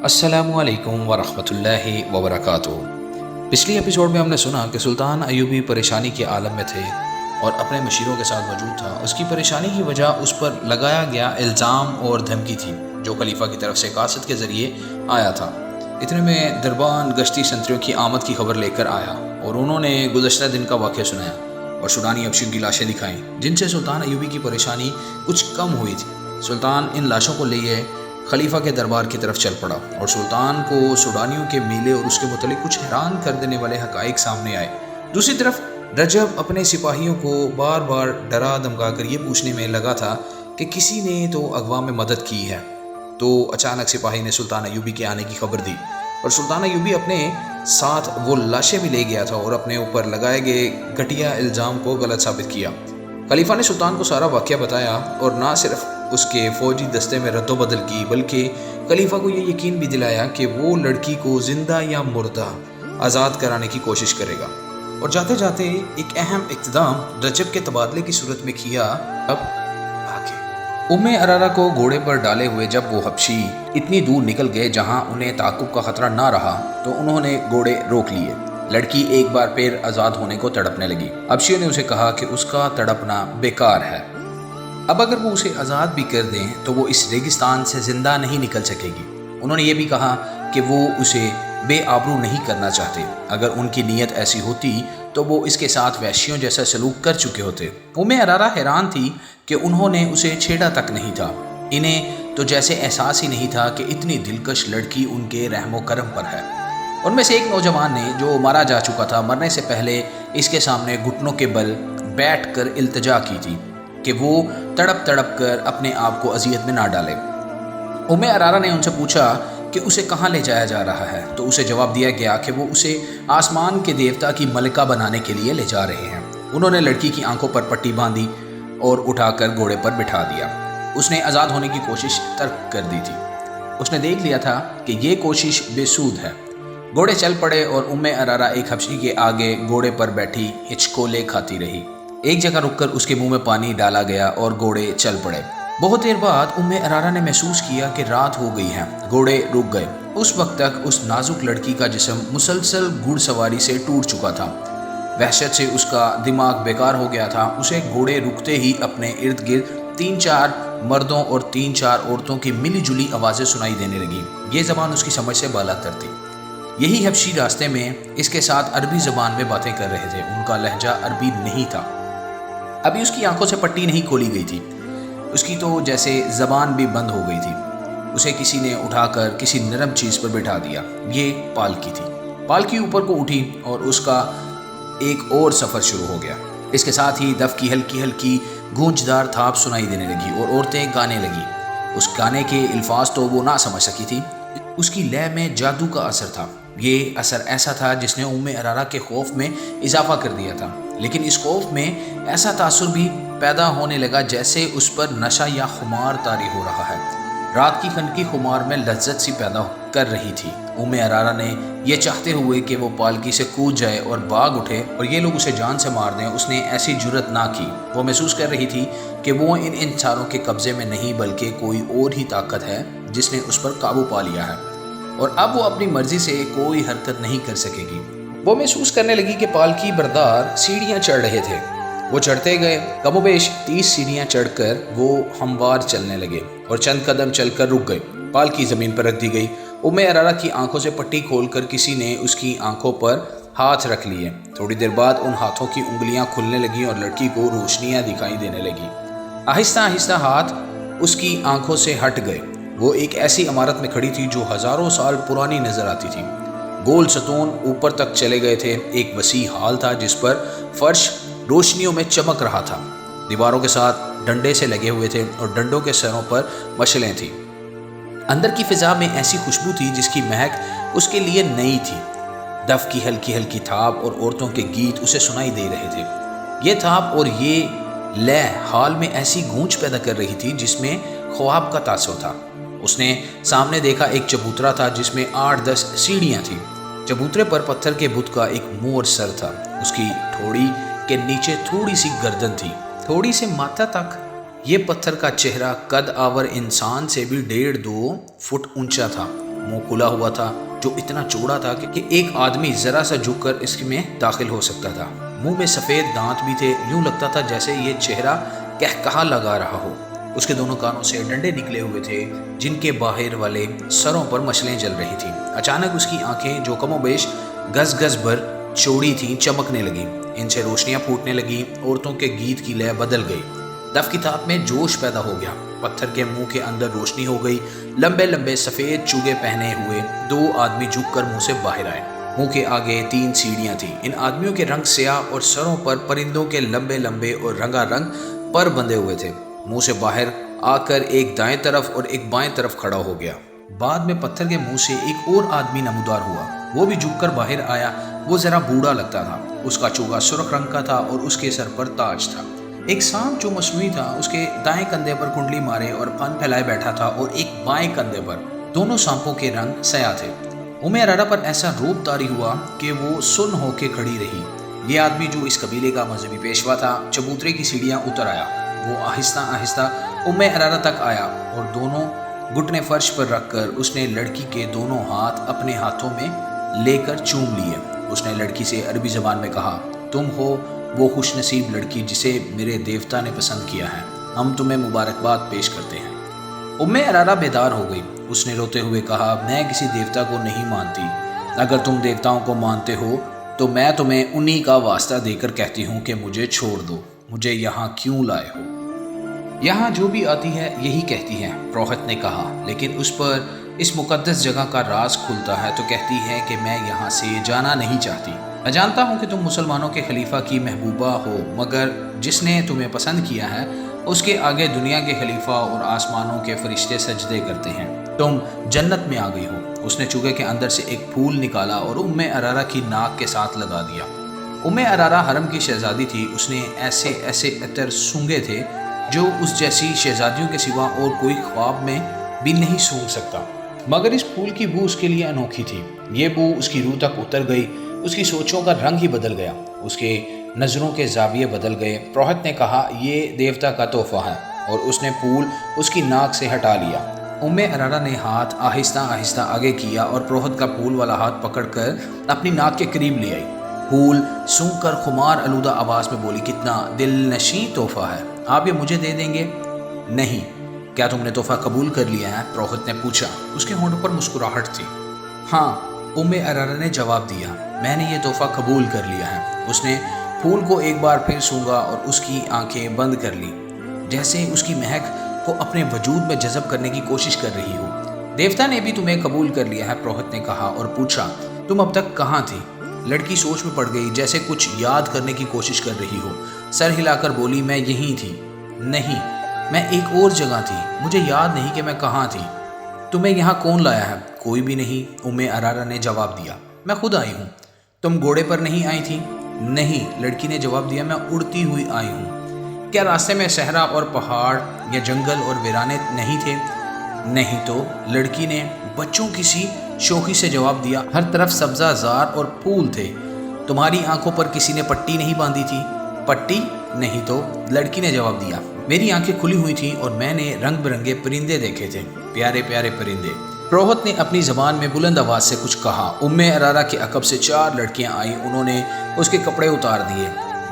السلام علیکم ورحمۃ اللہ وبرکاتہ۔ پچھلی ایپیسوڈ میں ہم نے سنا کہ سلطان ایوبی پریشانی کے عالم میں تھے اور اپنے مشیروں کے ساتھ موجود تھا۔ اس کی پریشانی کی وجہ اس پر لگایا گیا الزام اور دھمکی تھی جو خلیفہ کی طرف سے قاصد کے ذریعے آیا تھا۔ اتنے میں دربان گشتی سنتریوں کی آمد کی خبر لے کر آیا اور انہوں نے گزشتہ دن کا واقعہ سنایا اور سوڈانی حبشیوں کی لاشیں دکھائیں جن سے سلطان ایوبی کی پریشانی کچھ کم ہوئی تھی۔ سلطان ان لاشوں کو لیے خلیفہ کے دربار کی طرف چل پڑا اور سلطان کو سوڈانیوں کے میلے اور اس کے متعلق کچھ حیران کر دینے والے حقائق سامنے آئے۔ دوسری طرف رجب اپنے سپاہیوں کو بار بار ڈرا دھمکا کر یہ پوچھنے میں لگا تھا کہ کسی نے تو اغوا میں مدد کی ہے۔ تو اچانک سپاہی نے سلطان ایوبی کے آنے کی خبر دی اور سلطان ایوبی اپنے ساتھ وہ لاشیں بھی لے گیا تھا اور اپنے اوپر لگائے گئے گھٹیا الزام کو غلط ثابت کیا۔ خلیفہ نے سلطان کو سارا واقعہ بتایا اور نہ صرف اس کے فوجی دستے میں رد و بدل کی بلکہ خلیفہ کو یہ یقین بھی دلایا کہ وہ لڑکی کو زندہ یا مردہ آزاد کرانے کی کوشش کرے گا۔ اور جاتے جاتے ایک اہم اقتدام رجب کے تبادلے کی صورت میں کیا۔ اب آگے ارارا کو گھوڑے پر ڈالے ہوئے جب وہ حبشی اتنی دور نکل گئے جہاں انہیں تعاقب کا خطرہ نہ رہا تو انہوں نے گھوڑے روک لیے۔ لڑکی ایک بار پھر آزاد ہونے کو تڑپنے لگی۔ حبشیوں نے اسے کہا کہ اس کا تڑپنا بیکار ہے، اب اگر وہ اسے آزاد بھی کر دیں تو وہ اس ریگستان سے زندہ نہیں نکل سکے گی۔ انہوں نے یہ بھی کہا کہ وہ اسے بے آبرو نہیں کرنا چاہتے، اگر ان کی نیت ایسی ہوتی تو وہ اس کے ساتھ وحشیوں جیسا سلوک کر چکے ہوتے۔ ارارا حیران تھی کہ انہوں نے اسے چھیڑا تک نہیں تھا۔ انہیں تو جیسے احساس ہی نہیں تھا کہ اتنی دلکش لڑکی ان کے رحم و کرم پر ہے۔ ان میں سے ایک نوجوان نے جو مارا جا چکا تھا مرنے سے پہلے اس کے سامنے گھٹنوں کے بل بیٹھ کر التجا کی تھی کہ وہ تڑپ تڑپ کر اپنے آپ کو اذیت میں نہ ڈالے۔ ارارا نے ان سے پوچھا کہ اسے کہاں لے جایا جا رہا ہے تو اسے جواب دیا گیا کہ وہ اسے آسمان کے دیوتا کی ملکہ بنانے کے لیے لے جا رہے ہیں۔ انہوں نے لڑکی کی آنکھوں پر پٹی باندھی اور اٹھا کر گھوڑے پر بٹھا دیا۔ اس نے آزاد ہونے کی کوشش ترک کر دی تھی۔ اس نے دیکھ لیا تھا کہ یہ کوشش بے سود ہے۔ گھوڑے چل پڑے اور ارارا ایک حبشی کے آگے گھوڑے پر بیٹھی ہچکولے کھاتی رہی۔ ایک جگہ رک کر اس کے منہ میں پانی ڈالا گیا اور گھوڑے چل پڑے۔ بہت دیر بعد ارارا نے محسوس کیا کہ رات ہو گئی ہے۔ گھوڑے رک گئے۔ اس وقت تک اس نازک لڑکی کا جسم مسلسل گھڑ سواری سے ٹوٹ چکا تھا۔ وحشت سے اس کا دماغ بیکار ہو گیا تھا۔ اسے گھوڑے رکتے ہی اپنے ارد گرد 3-4 مردوں اور 3-4 عورتوں کی ملی جلی آوازیں سنائی دینے لگی۔ یہ زبان اس کی سمجھ سے بالا تر تھی۔ یہی حبشی راستے میں اس کے ساتھ عربی زبان میں باتیں کر رہے تھے۔ ان کا لہجہ عربی نہیں تھا۔ ابھی اس کی آنکھوں سے پٹی نہیں کھولی گئی تھی۔ اس کی تو جیسے زبان بھی بند ہو گئی تھی۔ اسے کسی نے اٹھا کر کسی نرم چیز پر بٹھا دیا۔ یہ پالکی تھی۔ پالکی اوپر کو اٹھی اور اس کا ایک اور سفر شروع ہو گیا۔ اس کے ساتھ ہی دف کی ہلکی ہلکی گونجدار تھاپ سنائی دینے لگی اور عورتیں گانے لگی۔ اس گانے کے الفاظ تو وہ نہ سمجھ سکی تھی۔ اس کی لے میں جادو کا اثر تھا۔ یہ اثر ایسا تھا جس نے ارارا کے خوف میں اضافہ کر دیا تھا، لیکن اس خوف میں ایسا تاثر بھی پیدا ہونے لگا جیسے اس پر نشہ یا خمار طاری ہو رہا ہے۔ رات کی خنکی خمار میں لذت سی پیدا کر رہی تھی۔ ارارا نے یہ چاہتے ہوئے کہ وہ پالکی سے کود جائے اور بھاگ اٹھے اور یہ لوگ اسے جان سے مار دیں، اس نے ایسی جرت نہ کی۔ وہ محسوس کر رہی تھی کہ وہ ان انسانوں کے قبضے میں نہیں بلکہ کوئی اور ہی طاقت ہے جس نے اس پر قابو پا لیا ہے اور اب وہ اپنی مرضی سے کوئی حرکت نہیں کر سکے گی۔ وہ محسوس کرنے لگی کہ پالکی بردار سیڑھیاں چڑھ رہے تھے۔ وہ چڑھتے گئے۔ کم و بیش 30 سیڑھیاں چڑھ کر وہ ہموار چلنے لگے اور چند قدم چل کر رک گئے۔ پالکی زمین پر رکھ دی گئی۔ ارارا کی آنکھوں سے پٹی کھول کر کسی نے اس کی آنکھوں پر ہاتھ رکھ لیے۔ تھوڑی دیر بعد ان ہاتھوں کی انگلیاں کھلنے لگیں اور لڑکی کو روشنیاں دکھائی دینے لگی۔ آہستہ آہستہ ہاتھ اس کی آنکھوں سے ہٹ گئے۔ وہ ایک ایسی عمارت میں کھڑی تھی جو ہزاروں سال پرانی نظر آتی تھی۔ گول ستون اوپر تک چلے گئے تھے۔ ایک وسیع ہال تھا جس پر فرش روشنیوں میں چمک رہا تھا۔ دیواروں کے ساتھ ڈنڈے سے لگے ہوئے تھے اور ڈنڈوں کے سروں پر مشلیں تھیں۔ اندر کی فضا میں ایسی خوشبو تھی جس کی مہک اس کے لیے نئی تھی۔ دف کی ہلکی ہلکی تھاپ اور عورتوں کے گیت اسے سنائی دے رہے تھے۔ یہ تھاپ اور یہ لے ہال میں ایسی گونج پیدا کر رہی تھی جس میں خواب کا تاثر تھا۔ اس نے سامنے دیکھا ایک چبوترا تھا جس میں 8-10 سیڑھیاں تھیں۔ چبوترے پر پتھر کے بت کا ایک منہ اور سر تھا۔ اس کی ٹھوڑی کے نیچے تھوڑی سی گردن تھی، تھوڑی سے ماتھا تک۔ یہ پتھر کا چہرہ قد آور انسان سے بھی 1.5-2 فٹ اونچا تھا۔ मुंह खुला हुआ था जो इतना चौड़ा था कि एक आदमी ज़रा सा झुक कर इसमें दाखिल हो सकता था। मुंह में सफ़ेद दांत भी थे, यूँ लगता था जैसे ये चेहरा कहकहा लगा रहा हो। उसके दोनों कानों से डंडे निकले हुए थे जिनके बाहर वाले सरों पर मछलियाँ जल रही थीं। अचानक उसकी आंखें जो कमोबेश गज गज भर चौड़ी थीं चमकने लगीं, इनसे रोशनियाँ फूटने लगीं। औरतों के गीत की लय बदल गई। दफ की ताप में जोश पैदा हो गया। पत्थर के मुंह के अंदर रोशनी हो गई। लंबे लंबे सफ़ेद चूगे पहने हुए दो आदमी झुककर मुंह से बाहर आए। मुंह के आगे 3 सीढ़ियाँ थीं। इन आदमियों के रंग स्याह और सरों पर परिंदों के लंबे लंबे और रंगारंग पर बंधे हुए थे। मुंह से बाहर आकर एक दाएं तरफ और एक बाएं तरफ खड़ा हो गया। बाद में पत्थर के मुंह से एक और आदमी नमूदार हुआ। वो भी झुककर बाहर आया। वो जरा बूढ़ा लगता था। उसका चोगा सुर्ख रंग का था और उसके सर पर ताज था। एक सांप जो मसनूई था उसके दाएं कंधे पर कुंडली मारे और फन फैलाए बैठा था और एक बाएं कंधे पर। दोनों सांपों के रंग स्याह थे। उम्मे अरारा पर ऐसा रूप तारी हुआ कि वो सुन्न होके खड़ी रही। ये आदमी जो इस कबीले का मजहबी पेशवा था चबूतरे की सीढ़ियाँ उतर आया। वो आहिस्ता आहिस्ता उम्मे अरारा तक आया और दोनों घुटने फर्श पर रखकर उसने लड़की के दोनों हाथ अपने हाथों में लेकर चूम लिए। उसने लड़की से अरबी ज़बान में कहा, तुम हो वो खुशनसीब लड़की जिसे मेरे देवता ने पसंद किया है। हम तुम्हें मुबारकबाद पेश करते हैं। उम्मे अरारा बेदार हो गई। उसने रोते हुए कहा, मैं किसी देवता को नहीं मानती। अगर तुम देवताओं को मानते हो तो मैं तुम्हें उन्हीं का वास्ता देकर कहती हूँ कि मुझे छोड़ दो। मुझे यहाँ क्यों लाए हो? यहाँ जो भी आती है यही कहती है, प्रोहत ने कहा। लेकिन उस पर इस मुकद्दस जगह का राज खुलता है तो कहती है कि मैं यहाँ से जाना नहीं चाहती। मैं जानता हूँ कि तुम मुसलमानों के खलीफा की महबूबा हो, मगर जिसने तुम्हें पसंद किया है उसके आगे दुनिया के खलीफा और आसमानों के फरिश्ते सजदे करते हैं। तुम जन्नत में आ गई हो। उसने चूगे के अंदर से एक फूल निकाला और उम्मे अरारा की नाक के साथ लगा दिया। उम्मे अरारा हरम की शहजादी थी। उसने ऐसे ऐसे अतर सूंघे थे जो उस जैसी शहजादियों के सिवा और कोई ख्वाब में भी नहीं सूंघ सकता। मगर इस फूल की बू उसके लिए अनोखी थी। ये बू उसकी रूह तक उतर गई। उसकी सोचों का रंग ही बदल गया। उसके नज़रों के जाविये बदल गए। प्रोहत ने कहा, ये देवता का तोहफा है, और उसने फूल उसकी नाक से हटा लिया। उम्मे अरारा ने हाथ आहिस्ता आहिस्ता आगे किया और प्रोहत का फूल वाला हाथ पकड़कर अपनी नाक के करीब ले आई। फूल सूंघकर खुमार आलूदा आवाज़ में बोली, कितना दिलनशी तोहफा है, आप ये मुझे दे देंगे? नहीं। क्या तुमने तोहफा कबूल कर लिया है? प्रोहत ने पूछा। उसके होंठों पर मुस्कुराहट थी। हाँ, उम्मे अरारा ने जवाब दिया, मैंने ये तोहफा कबूल कर लिया है। उसने फूल को एक बार फिर सूंघा और उसकी आंखें बंद कर ली, जैसे उसकी महक को अपने वजूद में जज़ब करने की कोशिश कर रही हो। देवता ने भी तुम्हें कबूल कर लिया है, प्रोहत ने कहा और पूछा, तुम अब तक कहाँ थी? लड़की सोच में पड़ गई, जैसे कुछ याद करने की कोशिश कर रही हो। सर हिलाकर बोली, मैं यहीं थी। नहीं, मैं एक और जगह थी। मुझे याद नहीं कि मैं कहाँ थी। तुम्हें यहाँ कौन लाया है? कोई भी नहीं, उम्मे अरारा ने जवाब दिया, मैं खुद आई हूँ। तुम घोड़े पर नहीं आई थी? नहीं, लड़की ने जवाब दिया, मैं उड़ती हुई आई हूँ। क्या रास्ते में सहरा और पहाड़ या जंगल और वीराने नहीं थे? नहीं तो, लड़की ने बच्चों की सी शोखी से जवाब दिया, हर तरफ सब्ज़ाज़ार और फूल थे। तुम्हारी आंखों पर किसी ने पट्टी नहीं बांधी थी? पट्टी? नहीं तो, लड़की ने जवाब दिया, मेरी आंखें खुली हुई थी और मैंने रंग बिरंगे परिंदे देखे थे, प्यारे प्यारे परिंदे। प्रोहत ने अपनी ज़बान में बुलंद आवाज़ से कुछ कहा। उम्मे अरारा के अकब से 4 लड़कियां आईं। उन्होंने उसके कपड़े उतार दिए।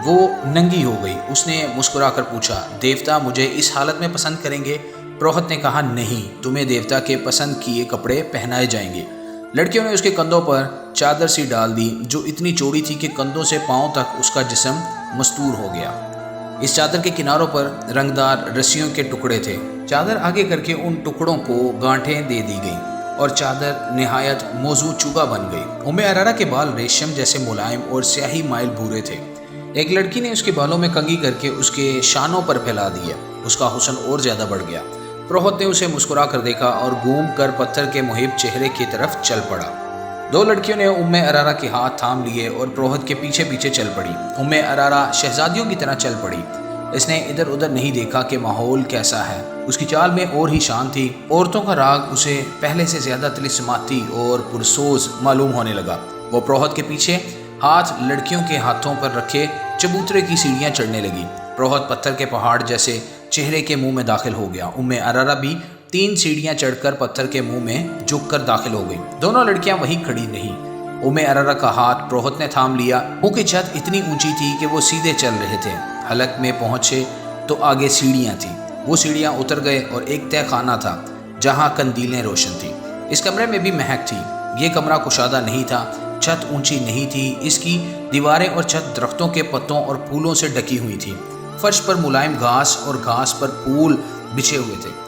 वो नंगी हो गई। उसने मुस्कुराकर पूछा, देवता मुझे इस हालत में पसंद करेंगे? प्रोहत ने कहा, नहीं, तुम्हें देवता के पसंद किए कपड़े पहनाए जाएंगे। लड़कियों ने उसके कंधों पर चादर सी डाल दी जो इतनी चौड़ी थी कि कंधों से पाँव तक उसका जिस्म मस्तूर हो गया। इस चादर के किनारों पर रंगदार रस्सियों के टुकड़े थे। चादर आगे करके उन टुकड़ों को गांठें दे दी गई और चादर निहायत मौजू चुगा बन गई। उम्मे अरारा के बाल रेशम जैसे मुलायम और स्याही माइल भूरे थे। एक लड़की ने उसके बालों में कंघी करके उसके शानों पर फैला दिया। उसका हुस्न और ज़्यादा बढ़ गया। प्रोहत ने उसे मुस्कुरा कर देखा और घूम कर पत्थर के मुहिब चेहरे की तरफ चल पड़ा। 2 लड़कियों ने उम्मे अरारा के हाथ थाम लिए और प्रोहत के पीछे पीछे चल पड़ी। उम्मे अरारा शहजादियों की तरह चल पड़ी। इसने इधर उधर नहीं देखा कि माहौल कैसा है। उसकी चाल में और ही शान थी। औरतों का राग उसे पहले से ज़्यादा तिलिस्माती और पुरसोज मालूम होने लगा। वो प्रोहत के पीछे हाथ लड़कियों के हाथों पर रखे चबूतरे की सीढ़ियाँ चढ़ने लगी। प्रोहत पत्थर के पहाड़ जैसे चेहरे के मुंह में दाखिल हो गया। उम्मे अरारा भी 3 सीढ़ियां चढ़कर पत्थर के मुंह में झुक कर दाखिल हो गई। दोनों लड़कियां वहीं खड़ी नहीं। उम्मे अरारा का हाथ प्रोहत ने थाम लिया। मुंह की छत इतनी ऊंची थी कि वो सीधे चल रहे थे। हलक में पहुंचे तो आगे सीढ़ियां थी। वो सीढ़ियां उतर गए और एक तय खाना था जहां कंदीलें रोशन थी। इस कमरे में भी महक थी। ये कमरा कुशादा नहीं था, छत ऊंची नहीं थी, इसकी दीवारें और छत दरख्तों के पत्तों और फूलों से ढकी हुई थी। फर्श पर मुलायम घास और घास पर फूल बिछे हुए थे।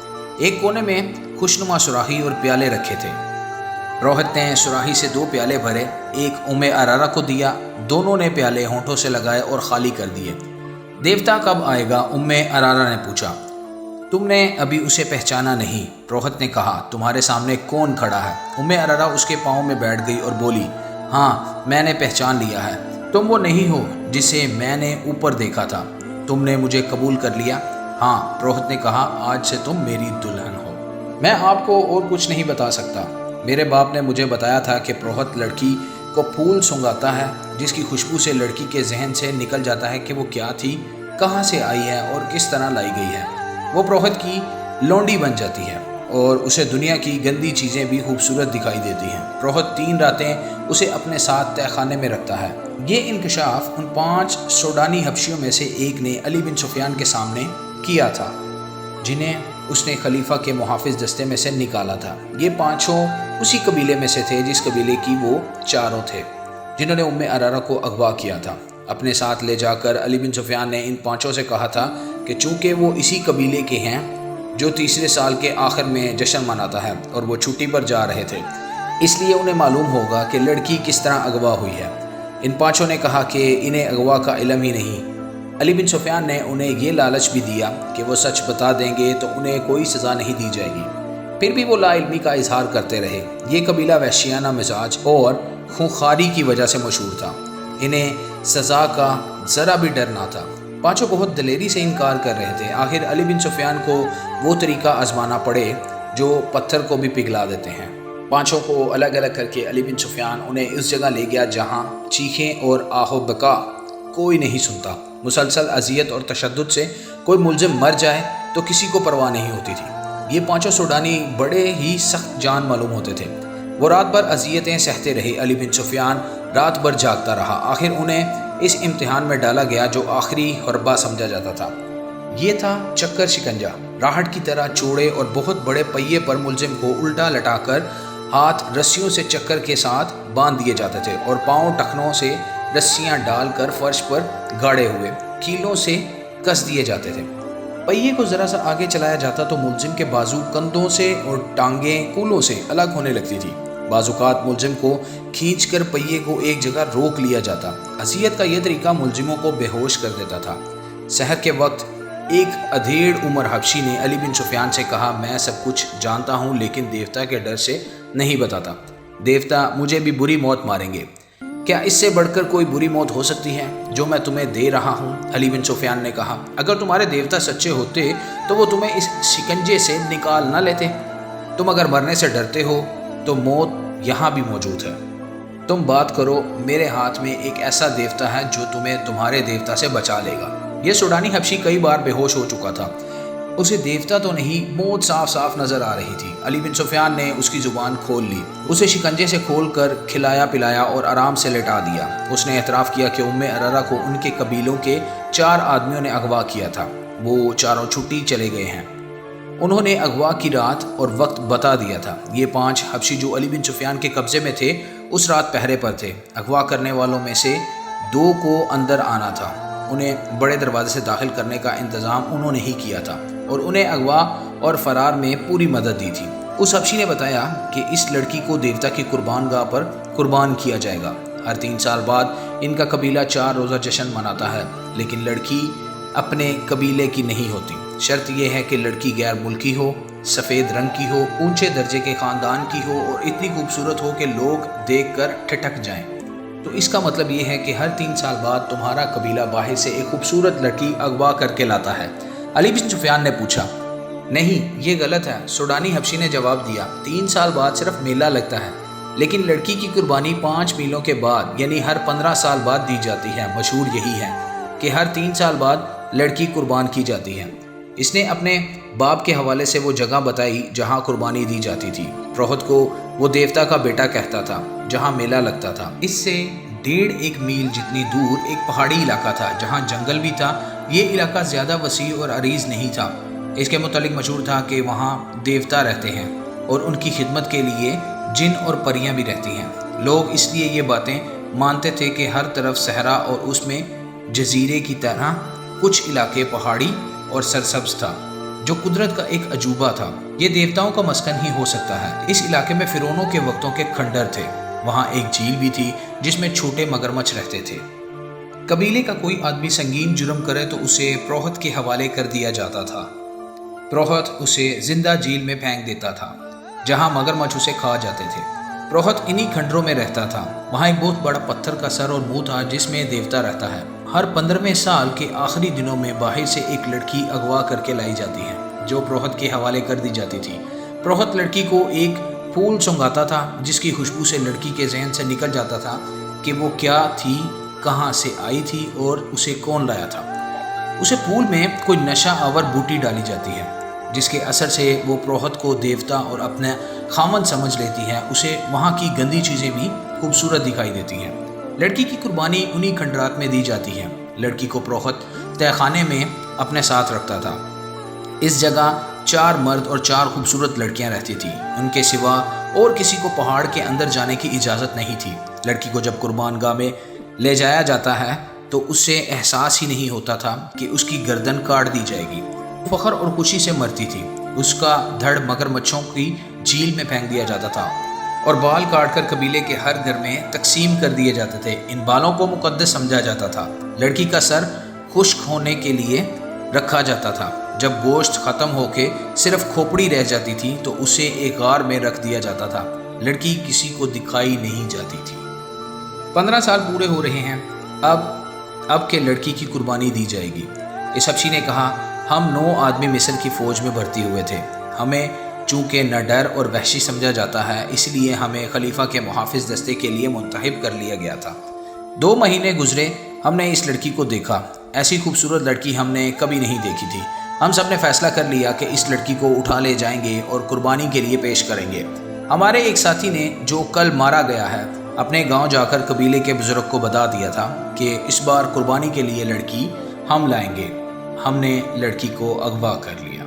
एक कोने में खुशनुमा सुराही और प्याले रखे थे। रोहित ने सुराही से 2 प्याले भरे, एक उम्मे अरारा को दिया। दोनों ने प्याले होंठों से लगाए और खाली कर दिए। देवता कब आएगा? उम्मे अरारा ने पूछा। तुमने अभी उसे पहचाना नहीं, रोहित ने कहा। तुम्हारे सामने कौन खड़ा है? उम्मे अरारा उसके पाँव में बैठ गई और बोली, हाँ, मैंने पहचान लिया है। तुम वो नहीं हो जिसे मैंने ऊपर देखा था। तुमने मुझे कबूल कर लिया? हाँ, रोहित ने कहा, आज से तुम मेरी दुल्हन हो। मैं आपको और कुछ नहीं बता सकता। मेरे बाप ने मुझे बताया था कि प्रोहत लड़की को फूल सुंघाता है, जिसकी खुशबू से लड़की के जहन से निकल जाता है कि वो क्या थी, कहाँ से आई है और किस तरह लाई गई है। वो प्रोहत की लौंडी बन जाती है और उसे दुनिया की गंदी चीज़ें भी खूबसूरत दिखाई देती हैं। प्रोहत 3 रातें उसे अपने साथ तहखाने में रखता है। ये इंकशाफ उन 5 सूडानी हबशियों में से एक ने अली बिन सुफियान के सामने किया था, जिन्हें उसने खलीफा के मुहाफिज दस्ते में से निकाला था। ये 5 उसी कबीले में से थे जिस कबीले की वो 4 थे, जिन्होंने उम्मे अरारा को अगवा किया था। अपने साथ ले जाकर अली बिन सुफियान ने इन 5 से कहा था कि चूँकि वो इसी कबीले के हैं जो तीसरे साल के आखिर में जश्न मनाता है और वो छुट्टी पर जा रहे थे, इसलिए उन्हें मालूम होगा कि लड़की किस तरह अगवा हुई है। इन 5 ने कहा कि इन्हें अगवा का इल्म ही नहीं। अली बिन सुफियान ने उन्हें ये लालच भी दिया कि वो सच बता देंगे तो उन्हें कोई सज़ा नहीं दी जाएगी। फिर भी वो लाइल्मी का इजहार करते रहे। ये कबीला वहशियाना मिजाज और खूंखारी की वजह से मशहूर था। इन्हें सज़ा का ज़रा भी डर ना था। 5 बहुत दलेरी से इनकार कर रहे थे। आखिर अली बिन सुफियान को वो तरीका आजमाना पड़े जो पत्थर को भी पिघला देते हैं। 5 को अलग अलग करके अली बिन सुफियान उन्हें इस जगह ले गया जहाँ चीखें और आहो बका कोई नहीं सुनता। मुसलसल अजियत और तशद्दुद से कोई मुलजिम मर जाए तो किसी को परवाह नहीं होती थी। ये 5 सूडानी बड़े ही सख्त जान मालूम होते थे। वो रात भर अजियतें सहते रहे। अली बिन सुफियान रात भर जागता रहा। आखिर उन्हें इस इम्तिहान में डाला गया जो आखिरी हरबा समझा जाता था। ये था चक्कर शिकंजा। राहट की तरह चौड़े और बहुत बड़े पहिए पर मुलजिम को उल्टा लटाकर हाथ रस्सियों से चक्कर के साथ बांध दिए जाते थे और पाँव टखनों से रस्सियां डालकर फर्श पर गाड़े हुए कीलों से कस दिए जाते थे। पहिए को ज़रा सा आगे चलाया जाता तो मुलजिम के बाजू कंधों से और टांगें कूलों से अलग होने लगती थी। बाजुकात मुलजिम को खींचकर पहिए को एक जगह रोक लिया जाता। असियत का यह तरीका मुलजिमों को बेहोश कर देता था। सहर के वक्त एक अधेड़ उमर हबशी ने अली बिन सुफियान से कहा, मैं सब कुछ जानता हूँ लेकिन देवता के डर से नहीं बताता। देवता मुझे भी बुरी मौत मारेंगे। क्या इससे बढ़कर कोई बुरी मौत हो सकती है जो मैं तुम्हें दे रहा हूँ? अली बिन सुफियान ने कहा, अगर तुम्हारे देवता सच्चे होते तो वो तुम्हें इस शिकंजे से निकाल न लेते। तुम अगर मरने से डरते हो तो मौत यहाँ भी मौजूद है। तुम बात करो, मेरे हाथ में एक ऐसा देवता है जो तुम्हें तुम्हारे देवता से बचा लेगा। यह सूडानी हबशी कई बार बेहोश हो चुका था। उसे देवता तो नहीं, मौत साफ साफ नजर आ रही थी। अली बिन सुफियान ने उसकी जुबान खोल ली, उसे शिकंजे से खोलकर खिलाया पिलाया और आराम से लेटा दिया। उसने एतराफ़ किया कि उम्मे अरारा को उनके कबीलों के 4 आदमियों ने अगवा किया था। वो चारों छुट्टी चले गए हैं। उन्होंने अगवा की रात और वक्त बता दिया था। ये 5 हबशी जो अली बिन सुफियान के कब्जे में थे उस रात पहरे पर थे। अगवा करने वालों में से 2 को अंदर आना था। उन्हें बड़े दरवाजे से दाखिल करने का इंतज़ाम उन्होंने ही किया था और उन्हें अगवा और फरार में पूरी मदद दी थी। उस हबशी ने बताया कि इस लड़की को देवता की कुर्बान गाह पर कुर्बान किया जाएगा। हर 3 साल बाद इनका कबीला 4 रोज़ा जश्न मनाता है, लेकिन लड़की अपने कबीले की नहीं होती। शर्त यह है कि लड़की गैर मुल्की हो, सफ़ेद रंग की हो, ऊंचे दर्जे के ख़ानदान की हो और इतनी खूबसूरत हो कि लोग देखकर ठिठक जाएं। तो इसका मतलब ये है कि हर 3 साल बाद तुम्हारा कबीला बाहर से एक खूबसूरत लड़की अगवा करके लाता है। अली बिन सुफियान ने पूछा, नहीं, ये गलत है। सूडानी हबशी ने जवाब दिया, 3 साल बाद सिर्फ मेला लगता है, लेकिन लड़की की कुर्बानी 5 मीलों के बाद यानी हर 15 साल बाद दी जाती है। मशहूर यही है कि हर 3 साल बाद लड़की कुर्बान की जाती है। اس نے اپنے باپ کے حوالے سے وہ جگہ بتائی جہاں قربانی دی جاتی تھی۔ پروہت کو وہ دیوتا کا بیٹا کہتا تھا جہاں میلہ لگتا تھا۔ اس سے 1.5 میل جتنی دور ایک پہاڑی علاقہ تھا جہاں جنگل بھی تھا۔ یہ علاقہ زیادہ وسیع اور عریض نہیں تھا۔ اس کے متعلق مشہور تھا کہ وہاں دیوتا رہتے ہیں اور ان کی خدمت کے لیے جن اور پریاں بھی رہتی ہیں۔ لوگ اس لیے یہ باتیں مانتے تھے کہ ہر طرف صحرا اور اس میں جزیرے کی طرح کچھ علاقے پہاڑی اور سرسبز تھا جو قدرت کا ایک عجوبہ تھا۔ یہ دیوتاؤں کا مسکن ہی ہو سکتا ہے۔ اس علاقے میں فرعونوں کے وقتوں کے کھنڈر تھے۔ وہاں ایک جھیل بھی تھی جس میں چھوٹے مگرمچھ رہتے تھے۔ قبیلے کا کوئی آدمی سنگین جرم کرے تو اسے پروہت کے حوالے کر دیا جاتا تھا۔ پروہت اسے زندہ جھیل میں پھینک دیتا تھا جہاں مگرمچھ اسے کھا جاتے تھے۔ پروہت انہی کھنڈروں میں رہتا تھا۔ وہاں ایک بہت بڑا پتھر کا سر اور منہ تھا جس میں دیوتا رہتا ہے۔ ہر 15ویں سال کے آخری دنوں میں باہر سے ایک لڑکی اغوا کر کے لائی جاتی ہے جو پروہت کے حوالے کر دی جاتی تھی۔ پروہت لڑکی کو ایک پھول سونگھاتا تھا جس کی خوشبو سے لڑکی کے ذہن سے نکل جاتا تھا کہ وہ کیا تھی، کہاں سے آئی تھی اور اسے کون لایا تھا۔ اسے پھول میں کوئی نشہ آور بوٹی ڈالی جاتی ہے جس کے اثر سے وہ پروہت کو دیوتا اور اپنا خامن سمجھ لیتی ہے۔ اسے وہاں کی گندی چیزیں بھی خوبصورت دکھائی دیتی ہیں۔ لڑکی کی قربانی انہی کھنڈرات میں دی جاتی ہے۔ لڑکی کو پروہت تہہ خانے میں اپنے ساتھ رکھتا تھا۔ اس جگہ 4 مرد اور 4 خوبصورت لڑکیاں رہتی تھیں۔ ان کے سوا اور کسی کو پہاڑ کے اندر جانے کی اجازت نہیں تھی۔ لڑکی کو جب قربان گاہ میں لے جایا جاتا ہے تو اس سے احساس ہی نہیں ہوتا تھا کہ اس کی گردن کاٹ دی جائے گی۔ فخر اور خوشی سے مرتی تھی۔ اس کا دھڑ مگرمچھوں کی جھیل میں پھینک دیا جاتا تھا اور بال کاٹ کر قبیلے کے ہر گھر میں تقسیم کر دیے جاتے تھے۔ ان بالوں کو مقدس سمجھا جاتا تھا۔ لڑکی کا سر خشک ہونے کے لیے رکھا جاتا تھا۔ جب گوشت ختم ہو کے صرف کھوپڑی رہ جاتی تھی تو اسے ایک غار میں رکھ دیا جاتا تھا۔ لڑکی کسی کو دکھائی نہیں جاتی تھی۔ 15 سال پورے ہو رہے ہیں اب کہ لڑکی کی قربانی دی جائے گی۔ اس حبشی نے کہا، ہم 9 آدمی مصر کی فوج میں بھرتی ہوئے تھے۔ ہمیں چونکہ نہ ڈر اور وحشی سمجھا جاتا ہے اس لیے ہمیں خلیفہ کے محافظ دستے کے لیے منتخب کر لیا گیا تھا۔ 2 مہینے گزرے، ہم نے اس لڑکی کو دیکھا۔ ایسی خوبصورت لڑکی ہم نے کبھی نہیں دیکھی تھی۔ ہم سب نے فیصلہ کر لیا کہ اس لڑکی کو اٹھا لے جائیں گے اور قربانی کے لیے پیش کریں گے۔ ہمارے ایک ساتھی نے جو کل مارا گیا ہے اپنے گاؤں جا کر قبیلے کے بزرگ کو بتا دیا تھا کہ اس بار قربانی کے لیے لڑکی ہم لائیں گے۔ ہم نے لڑکی کو اغوا کر لیا۔